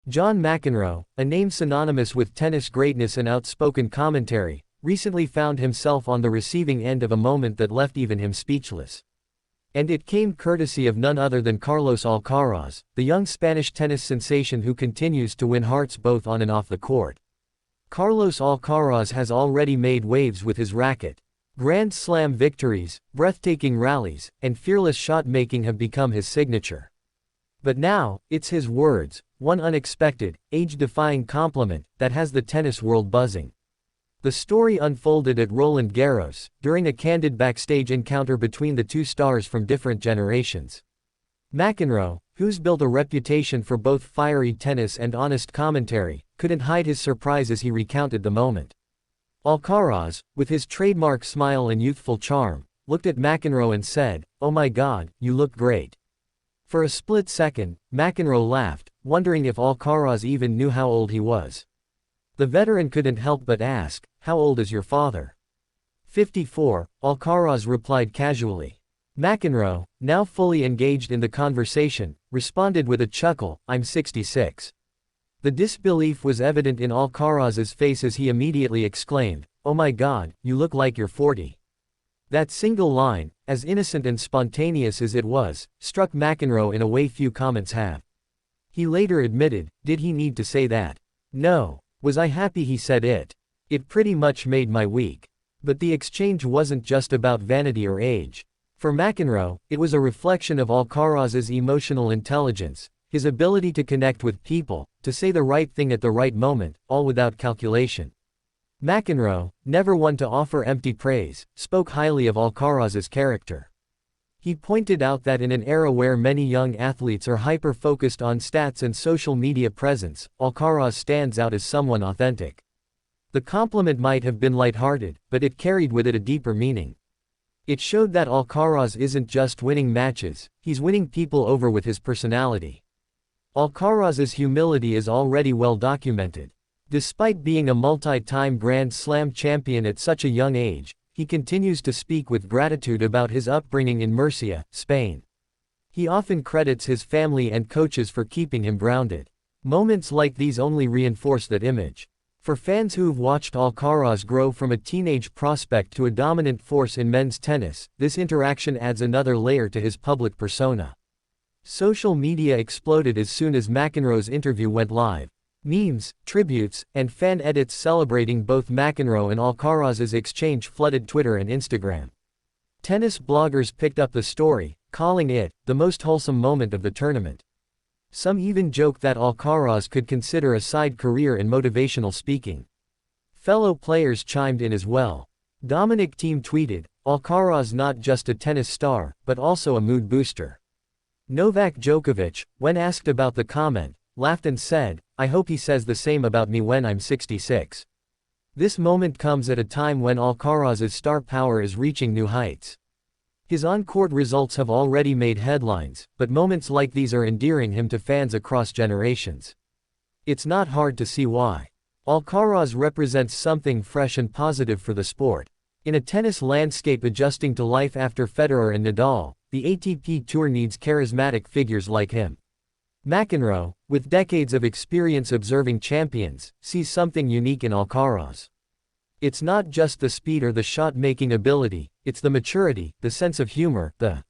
John McEnroe, a name synonymous with tennis greatness and outspoken commentary, recently found himself on the receiving end of a moment that left even him speechless. And it came courtesy of none other than Carlos Alcaraz, the young Spanish tennis sensation who continues to win hearts both on and off the court. Carlos Alcaraz has already made waves with his racket. Grand Slam victories, breathtaking rallies, and fearless shot-making have become his signature. But now, it's his words, one unexpected, age-defying compliment, that has the tennis world buzzing. The story unfolded at Roland Garros, during a candid backstage encounter between the two stars from different generations. McEnroe, who's built a reputation for both fiery tennis and honest commentary, couldn't hide his surprise as he recounted the moment. Alcaraz, with his trademark smile and youthful charm, looked at McEnroe and said, "Oh my God, you look great." For a split second, McEnroe laughed, wondering if Alcaraz even knew how old he was. The veteran couldn't help but ask, "How old is your father?" 54, Alcaraz replied casually. McEnroe, now fully engaged in the conversation, responded with a chuckle, "I'm 66. The disbelief was evident in Alcaraz's face as he immediately exclaimed, "Oh my God, you look like you're 40. That single line, as innocent and spontaneous as it was, struck McEnroe in a way few comments have. He later admitted, "Did he need to say that? No. Was I happy he said it? It pretty much made my week." But the exchange wasn't just about vanity or age. For McEnroe, it was a reflection of Alcaraz's emotional intelligence, his ability to connect with people, to say the right thing at the right moment, all without calculation. McEnroe, never one to offer empty praise, spoke highly of Alcaraz's character. He pointed out that in an era where many young athletes are hyper-focused on stats and social media presence, Alcaraz stands out as someone authentic. The compliment might have been lighthearted, but it carried with it a deeper meaning. It showed that Alcaraz isn't just winning matches, he's winning people over with his personality. Alcaraz's humility is already well documented. Despite being a multi-time Grand Slam champion at such a young age, he continues to speak with gratitude about his upbringing in Murcia, Spain. He often credits his family and coaches for keeping him grounded. Moments like these only reinforce that image. For fans who've watched Alcaraz grow from a teenage prospect to a dominant force in men's tennis, this interaction adds another layer to his public persona. Social media exploded as soon as McEnroe's interview went live. Memes, tributes, and fan edits celebrating both McEnroe and Alcaraz's exchange flooded Twitter and Instagram. Tennis bloggers picked up the story, calling it the most wholesome moment of the tournament. Some even joked that Alcaraz could consider a side career in motivational speaking. Fellow players chimed in as well. Dominic Thiem tweeted, "Alcaraz not just a tennis star, but also a mood booster." Novak Djokovic, when asked about the comment, laughed and said, "I hope he says the same about me when I'm 66. This moment comes at a time when Alcaraz's star power is reaching new heights. His on-court results have already made headlines, but moments like these are endearing him to fans across generations. It's not hard to see why. Alcaraz represents something fresh and positive for the sport. In a tennis landscape adjusting to life after Federer and Nadal, the ATP Tour needs charismatic figures like him. McEnroe, with decades of experience observing champions, sees something unique in Alcaraz. It's not just the speed or the shot-making ability, it's the maturity, the sense of humor, the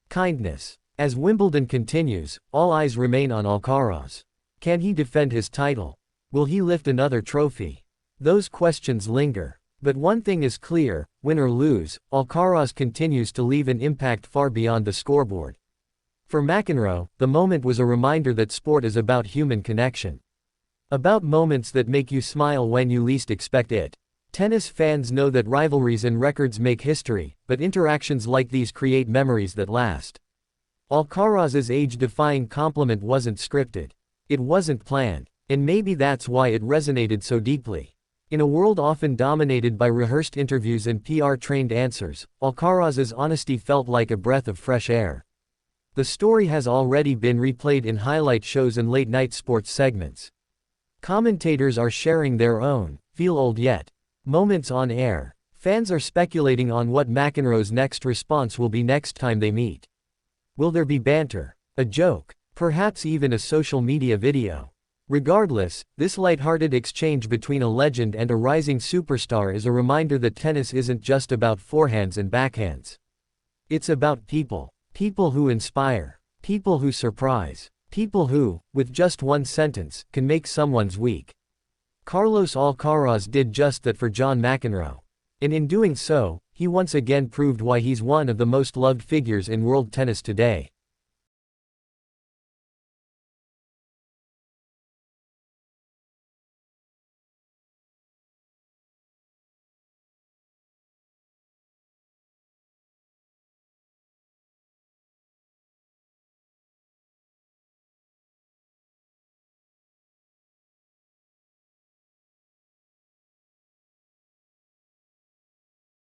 kindness. As Wimbledon continues, all eyes remain on Alcaraz. Can he defend his title? Will he lift another trophy? Those questions linger. But one thing is clear, win or lose, Alcaraz continues to leave an impact far beyond the scoreboard. For McEnroe, the moment was a reminder that sport is about human connection. About moments that make you smile when you least expect it. Tennis fans know that rivalries and records make history, but interactions like these create memories that last. Alcaraz's age-defying compliment wasn't scripted. It wasn't planned, and maybe that's why it resonated so deeply. In a world often dominated by rehearsed interviews and PR-trained answers, Alcaraz's honesty felt like a breath of fresh air. The story has already been replayed in highlight shows and late-night sports segments. Commentators are sharing their own, feel old yet moments on air. Fans are speculating on what McEnroe's next response will be next time they meet. Will there be banter? A joke? Perhaps even a social media video? Regardless, this light-hearted exchange between a legend and a rising superstar is a reminder that tennis isn't just about forehands and backhands. It's about people. People who inspire. People who surprise. People who, with just one sentence, can make someone's week. Carlos Alcaraz did just that for John McEnroe. And in doing so, he once again proved why he's one of the most loved figures in world tennis today.